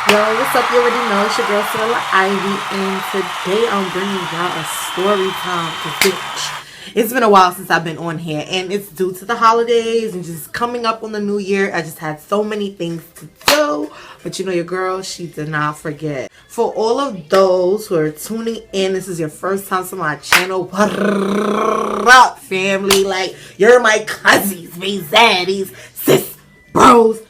Yo, what's up? You already know it's your girl Stella Ivy, and today I'm bringing y'all a story time. Bitch, it's been a while since I've been on here, and it's due to the holidays and just coming up on the new year. I just had so many things to do, but you know your girl, she did not forget. For all of those who are tuning in, this is your first time to my channel. What up, family? Like, you're my cousins, me zaddies, sis, bros,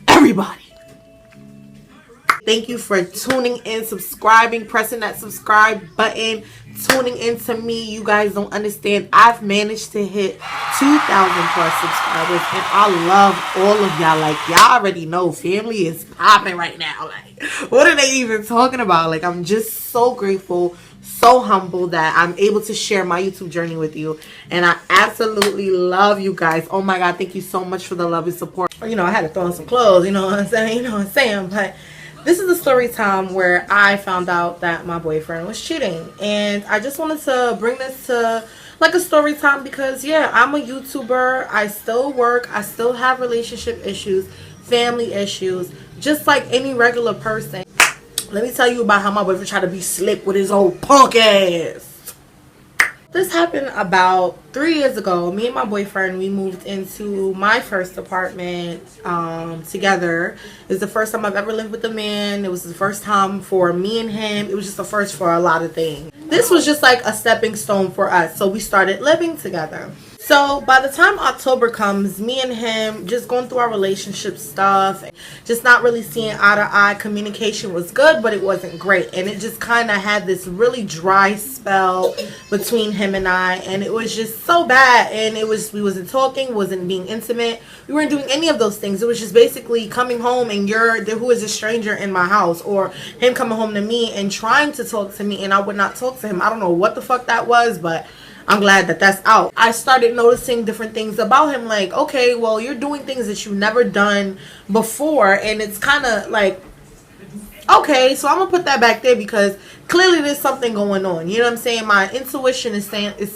everybody. Thank you for tuning in, subscribing, pressing that subscribe button, tuning in to me. You guys don't understand. I've managed to hit 2,000 plus subscribers, and I love all of y'all. Like, y'all already know family is popping right now. Like, what are they even talking about? Like, I'm just so grateful, so humble that I'm able to share my YouTube journey with you, and I absolutely love you guys. Oh my God, thank you so much for the love and support. You know, I had to throw in some clothes, you know what I'm saying? You know what I'm saying? But this is a story time where I found out that my boyfriend was cheating, and I just wanted to bring this to like a story time because yeah, I'm a YouTuber. I still work. I still have relationship issues, family issues, just like any regular person. Let me tell you about how my boyfriend tried to be slick with his old punk ass. This happened about 3 years ago. Me and my boyfriend, we moved into my first apartment together. It was the first time I've ever lived with a man. It was the first time for me and him. It was just the first for a lot of things. This was just like a stepping stone for us. So we started living together. So by the time October comes, me and him just going through our relationship stuff, just not really seeing eye to eye. Communication was good, but it wasn't great. And it just kind of had this really dry spell between him and I. And it was just so bad. And we wasn't talking, wasn't being intimate. We weren't doing any of those things. It was just basically coming home and who is a stranger in my house, or him coming home to me and trying to talk to me and I would not talk to him. I don't know what the fuck that was, but I'm glad that that's out. I started noticing different things about him, like, okay, well, you're doing things that you've never done before, and it's kind of like, okay, so I'm gonna put that back there because clearly there's something going on. You know what I'm saying? My intuition is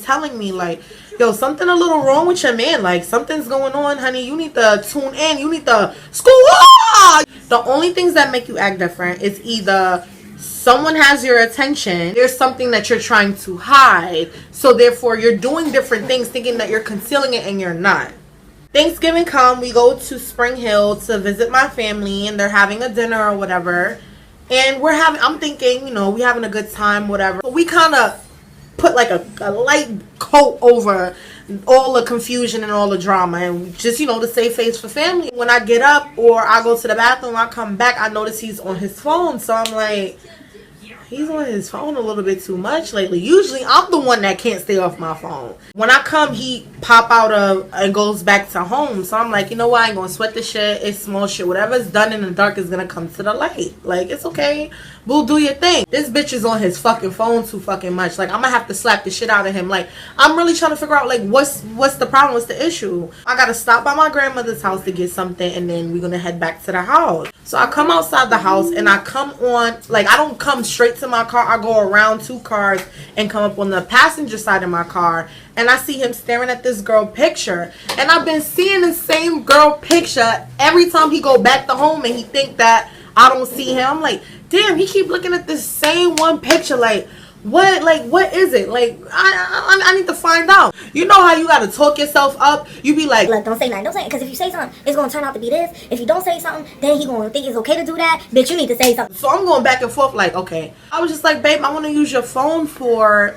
telling me like, yo, something a little wrong with your man. Like, something's going on, honey. You need to tune in. You need to school up. The only things that make you act different is either someone has your attention, there's something that you're trying to hide, so therefore you're doing different things thinking that you're concealing it and you're not. Thanksgiving come, we go to Spring Hill to visit my family, and they're having a dinner or whatever, and I'm thinking, you know, we having a good time, whatever. But we kind of put like a light coat over all the confusion and all the drama, and just, you know, to save face for family. When I get up or I go to the bathroom, I come back, I notice he's on his phone. So I'm like, he's on his phone a little bit too much lately. Usually I'm the one that can't stay off my phone. When I come, he pop out of and goes back to home. So I'm like, you know what, I ain't gonna sweat the shit. It's small shit. Whatever's done in the dark is gonna come to the light. Like, it's okay. Boo, do your thing. This bitch is on his fucking phone too fucking much. Like, I'm gonna have to slap the shit out of him. Like, I'm really trying to figure out, like, what's the problem? What's the issue? I gotta stop by my grandmother's house to get something, and then we're gonna head back to the house. So I come outside the house, and I come on, like, I don't come straight to my car. I go around 2 cars and come up on the passenger side of my car, and I see him staring at this girl picture. And I've been seeing the same girl picture every time he go back to home, and he think that I don't see him. I'm like, damn, he keep looking at this same one picture. Like, what is it? Like, I need to find out. You know how you gotta talk yourself up? You be like, look, don't say nothing. Don't say it, because if you say something, it's gonna turn out to be this. If you don't say something, then he gonna think it's okay to do that. Bitch, you need to say something. So I'm going back and forth like, okay. I was just like, babe, I want to use your phone for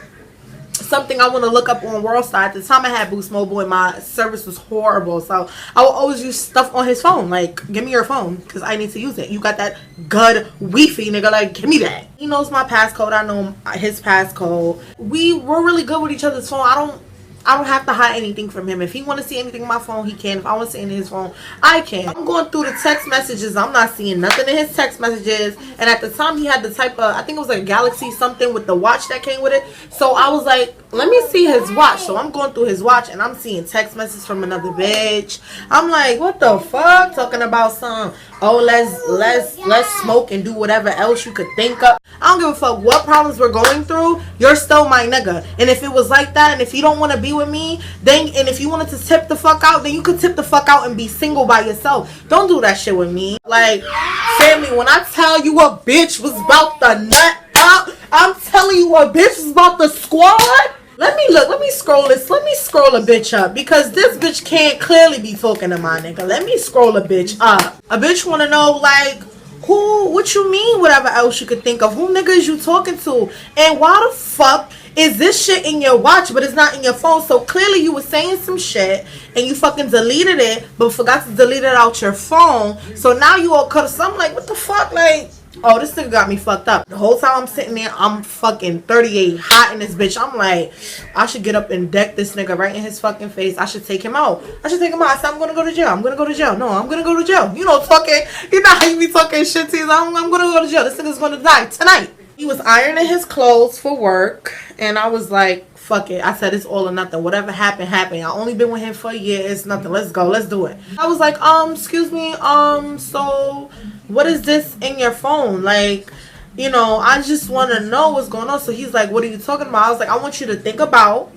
something I want to look up on WorldStar. At the time I had Boost Mobile and my service was horrible, so I would always use stuff on his phone. Like, give me your phone because I need to use it. You got that good Wi-Fi, nigga, like, give me that. He knows my passcode, I know his passcode. We're really good with each other's phone. I don't have to hide anything from him. If he want to see anything on my phone, he can. If I want to see anything in his phone, I can. I'm going through the text messages. I'm not seeing nothing in his text messages. And at the time, he had the type of, I think it was like Galaxy something with the watch that came with it. So I was like, let me see his watch. So I'm going through his watch and I'm seeing text messages from another bitch. I'm like, what the fuck? Talking about some, oh, let's smoke and do whatever else you could think of. I don't give a fuck what problems we're going through. You're still my nigga. And if it was like that, and if you don't want to be with me, then, and if you wanted to tip the fuck out, then you could tip the fuck out and be single by yourself. Don't do that shit with me. Like, family, when I tell you a bitch was about to nut out, I'm telling you a bitch was about to squad. Let me look. Let me scroll this. Let me scroll a bitch up because this bitch can't clearly be talking to my nigga. Let me scroll a bitch up. A bitch want to know, like, who, what you mean, whatever else you could think of. Who nigga is you talking to? And why the fuck is this shit in your watch but it's not in your phone? So clearly you were saying some shit and you fucking deleted it but forgot to delete it out your phone. So now you all cut. So I'm like, what the fuck? Like, oh, this nigga got me fucked up. The whole time I'm sitting there, I'm fucking 38, hot in this bitch. I'm like, I should get up and deck this nigga right in his fucking face. I should take him out. I said, I'm gonna go to jail. I'm gonna go to jail. No, I'm gonna go to jail. You know, talking, you know how you be talking shit to you. I'm gonna go to jail. This nigga's gonna die tonight. He was ironing his clothes for work, and I was like, fuck it. I said, it's all or nothing. Whatever happened, happened. I only been with him for a year. It's nothing. Let's go. Let's do it. I was like, excuse me, so what is this in your phone? Like, you know, I just want to know what's going on. So he's like, what are you talking about? I was like, I want you to think about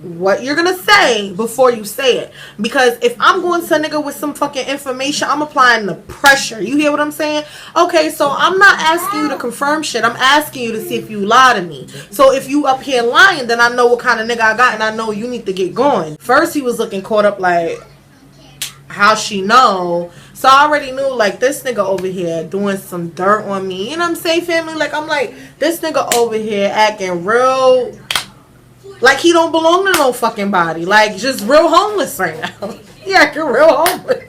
what you're gonna say before you say it, because if I'm going to a nigga with some fucking information, I'm applying the pressure. You hear what I'm saying? Okay, so I'm not asking you to confirm shit. I'm asking you to see if you lie to me. So if you up here lying, then I know what kind of nigga I got, and I know you need to get going. First he was looking caught up like, how she know? So I already knew, like, this nigga over here doing some dirt on me. You know what I'm saying, family? Like, I'm like, this nigga over here acting real like he don't belong to no fucking body. Like, just real homeless right now. He acting real homeless.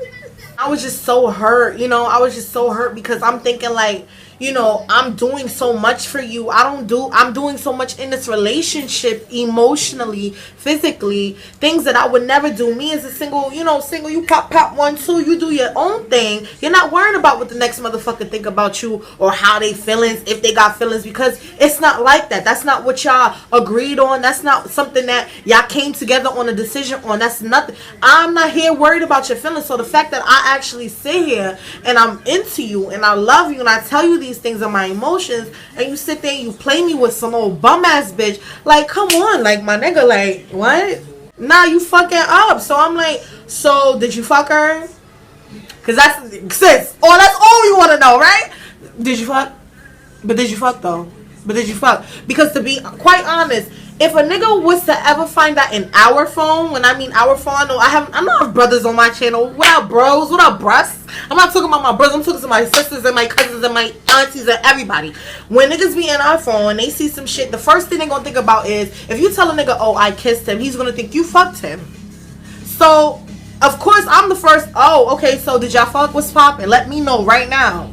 I was just so hurt, you know. I was just so hurt because I'm thinking, like, you know, I'm doing so much for you. I'm doing so much in this relationship, emotionally, physically, things that I would never do. Me as a single, you know, you pop 1, 2, you do your own thing. You're not worrying about what the next motherfucker think about you or how they feelings, if they got feelings, because it's not like that. That's not what y'all agreed on. That's not something that y'all came together on a decision on. That's nothing. I'm not here worried about your feelings. So the fact that I actually sit here and I'm into you and I love you and I tell you these things are my emotions, and you sit there and you play me with some old bum ass bitch, like, come on, like, my nigga, like, what? Nah, you fucking up. So I'm like, so did you fuck her? Cause that's, sis, oh, that's all you want to know, right? Did you fuck? But did you fuck though? But did you fuck? Because to be quite honest, if a nigga was to ever find that in our phone, when I mean our phone, I know have brothers on my channel. What up, bros? What up, brus? I'm not talking about my brothers. I'm talking to my sisters and my cousins and my aunties and everybody. When niggas be in our phone and they see some shit, the first thing they gonna think about is, if you tell a nigga, oh, I kissed him, he's gonna think you fucked him. So, of course, I'm the first, oh, okay, so did y'all fuck? What's poppin'? Let me know right now.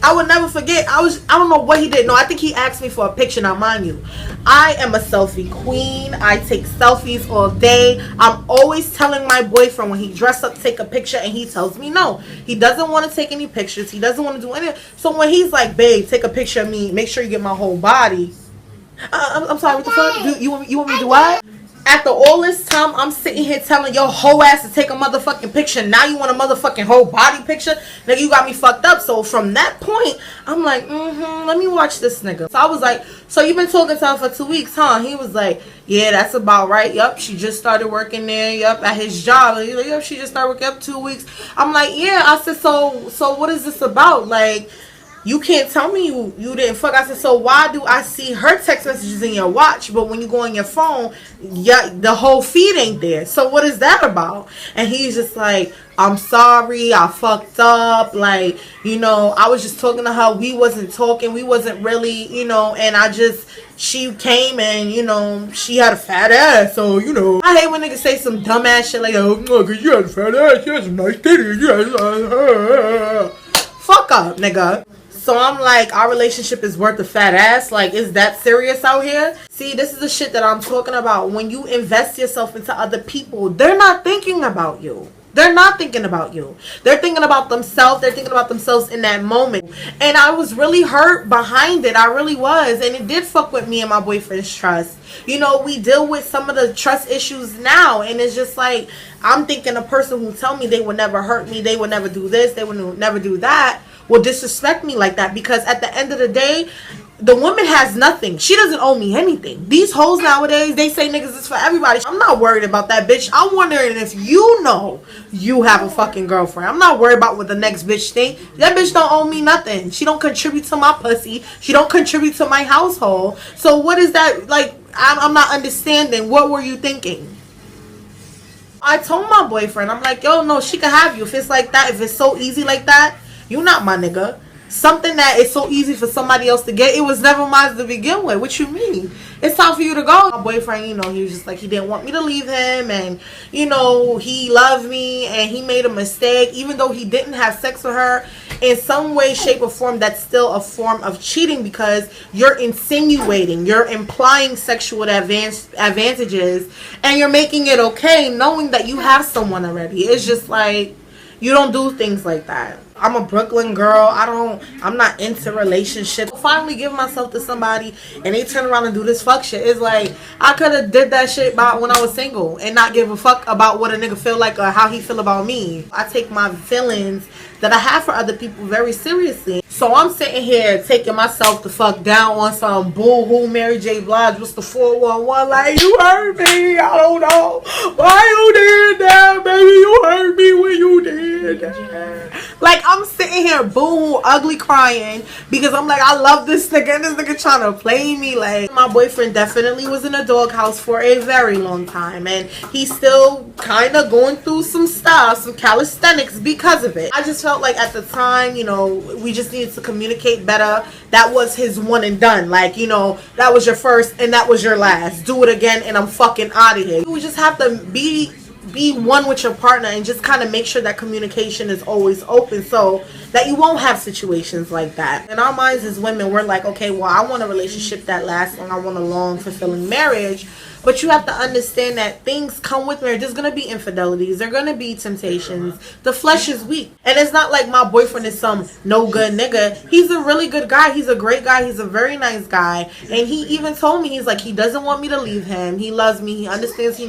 I would never forget. I don't know what he did. No, I think he asked me for a picture. Now, mind you, I am a selfie queen. I take selfies all day. I'm always telling my boyfriend when he dressed up to take a picture, and he tells me no. He doesn't want to take any pictures. He doesn't want to do anything. So when he's like, babe, take a picture of me. Make sure you get my whole body. I'm sorry, what the fuck? You want me to do what? After all this time, I'm sitting here telling your whole ass to take a motherfucking picture. Now you want a motherfucking whole body picture? Nigga, you got me fucked up. So from that point, I'm like, let me watch this nigga. So I was like, so you've been talking to her for 2 weeks, huh? He was like, yeah, that's about right. Yup, she just started working there. Yup, at his job. He's like, yup, she just started working up 2 weeks. I'm like, yeah. I said, so what is this about? Like, you can't tell me you didn't fuck. I said, so why do I see her text messages in your watch, but when you go on your phone, yeah, the whole feed ain't there? So what is that about? And he's just like, I'm sorry, I fucked up. Like, you know, I was just talking to her. We wasn't talking. We wasn't really, you know, and she came and, you know, she had a fat ass. So, you know, I hate when niggas say some dumb ass shit like, oh, no, cause you had a fat ass. You had some nice titties. Fuck up, nigga. So I'm like, our relationship is worth a fat ass? Like, is that serious out here? See, this is the shit that I'm talking about. When you invest yourself into other people, they're not thinking about you. They're not thinking about you. They're thinking about themselves. They're thinking about themselves in that moment. And I was really hurt behind it. I really was. And it did fuck with me and my boyfriend's trust. You know, we deal with some of the trust issues now. And it's just like, I'm thinking a person who tell me they would never hurt me, they would never do this, they would never do that, will disrespect me like that. Because at the end of the day, the woman has nothing. She doesn't owe me anything. These hoes nowadays, they say niggas is for everybody. I'm not worried about that, bitch. I'm wondering if you know you have a fucking girlfriend. I'm not worried about what the next bitch think. That bitch don't owe me nothing. She don't contribute to my pussy. She don't contribute to my household. So what is that? Like, I'm not understanding. What were you thinking? I told my boyfriend, I'm like, yo, no, she can have you. If it's like that, if it's so easy like that, you not my nigga. Something that is so easy for somebody else to get, it was never mine to begin with. What you mean? It's time for you to go. My boyfriend, you know, he was just like, he didn't want me to leave him, and, you know, he loved me, and he made a mistake. Even though he didn't have sex with her, in some way, shape, or form, that's still a form of cheating, because you're insinuating, you're implying sexual advantages, and you're making it okay knowing that you have someone already. It's just like, you don't do things like that. I'm a Brooklyn girl. I'm not into relationships. Finally give myself to somebody and they turn around and do this fuck shit. It's like, I could have did that shit about when I was single and not give a fuck about what a nigga feel like or how he feel about me. I take my feelings that I have for other people very seriously. So I'm sitting here taking myself the fuck down on some boo-hoo Mary J. Blige. What's the 411? Like, you hurt me. I don't know why you did that, baby. You hurt me when you did that. Like, I'm sitting here boo-hoo, ugly crying because I'm like, I love this nigga and this nigga trying to play me. Like, my boyfriend definitely was in a doghouse for a very long time, and he's still kind of going through some stuff, some calisthenics because of it. I just felt like at the time, you know, we just needed to communicate better. That was his one and done. Like, you know, that was your first and that was your last. Do it again and I'm fucking out of here. We just have to be one with your partner and just kind of make sure that communication is always open so that you won't have situations like that. In our minds as women, we're like, okay, well, I want a relationship that lasts long. I want a long, fulfilling marriage. But you have to understand that things come with marriage. There's going to be infidelities. There are going to be temptations. The flesh is weak. And it's not like my boyfriend is some no good nigga. He's a really good guy. He's a great guy. He's a very nice guy. And he even told me, he's like, he doesn't want me to leave him. He loves me. He understands he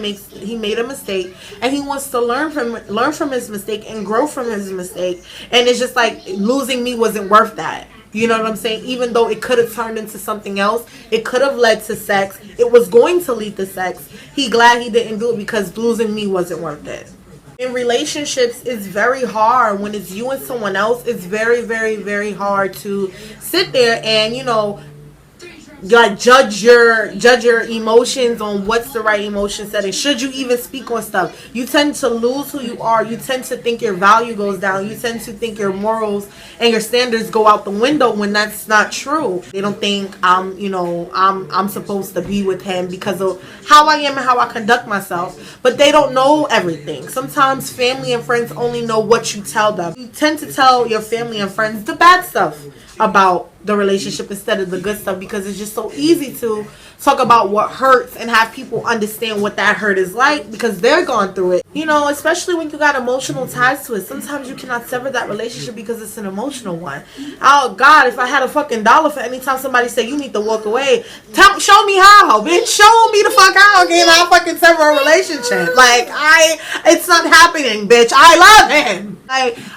made a mistake. And he wants to learn from his mistake and grow from his mistake. And it's just like, losing me wasn't worth that. You know what I'm saying? Even though it could have turned into something else, it could have led to sex. It was going to lead to sex. He glad he didn't do it because losing me wasn't worth it. In relationships, it's very hard. When it's you and someone else, it's very, very, very hard to sit there and, you know, like judge your emotions on what's the right emotion setting. Should you even speak on stuff? You tend to lose who you are. You tend to think your value goes down. You tend to think your morals and your standards go out the window when that's not true. They don't think I'm supposed to be with him because of how I am and how I conduct myself. But they don't know everything. Sometimes family and friends only know what you tell them. You tend to tell your family and friends the bad stuff about the relationship instead of the good stuff because it's just so easy to talk about what hurts and have people understand what that hurt is like because they're going through it. You know, especially when you got emotional ties to it. Sometimes you cannot sever that relationship because it's an emotional one. Oh God, if I had a fucking dollar for any time somebody say you need to walk away, show me how, bitch. Show me the fuck how can I fucking sever a relationship. Like, it's not happening, bitch. I love him.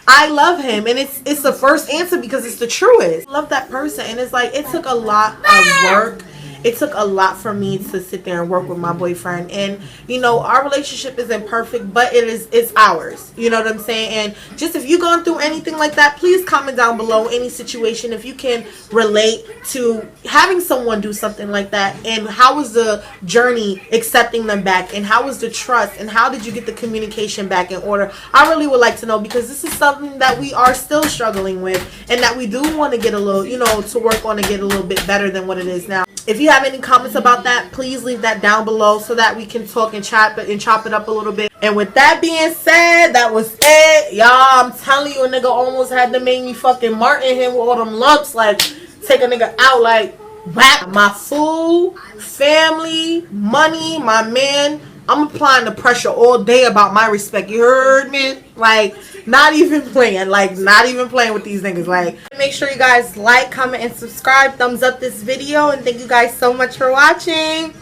I love him, and it's the first answer because it's the truest. I love that person, and it's like it took a lot of work. It took a lot for me to sit there and work with my boyfriend. And, you know, our relationship isn't perfect, but it's ours. You know what I'm saying? And just if you're going through anything like that, please comment down below any situation if you can relate to having someone do something like that. And how was the journey accepting them back? And how was the trust? And how did you get the communication back in order? I really would like to know because this is something that we are still struggling with and that we do want to get a little, you know, to work on to get a little bit better than what it is now. If you have any comments about that, please leave that down below so that we can talk and chop it up a little bit. And with that being said, that was it. Y'all, I'm telling you, a nigga almost had to make me fucking Martin him with all them lumps. Like, take a nigga out like, whap. My food, family, money, my man, I'm applying the pressure all day about my respect. You heard me? Like, not even playing. Like, not even playing with these niggas. Like, make sure you guys like, comment, and subscribe. Thumbs up this video. And thank you guys so much for watching.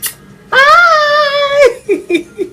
Bye!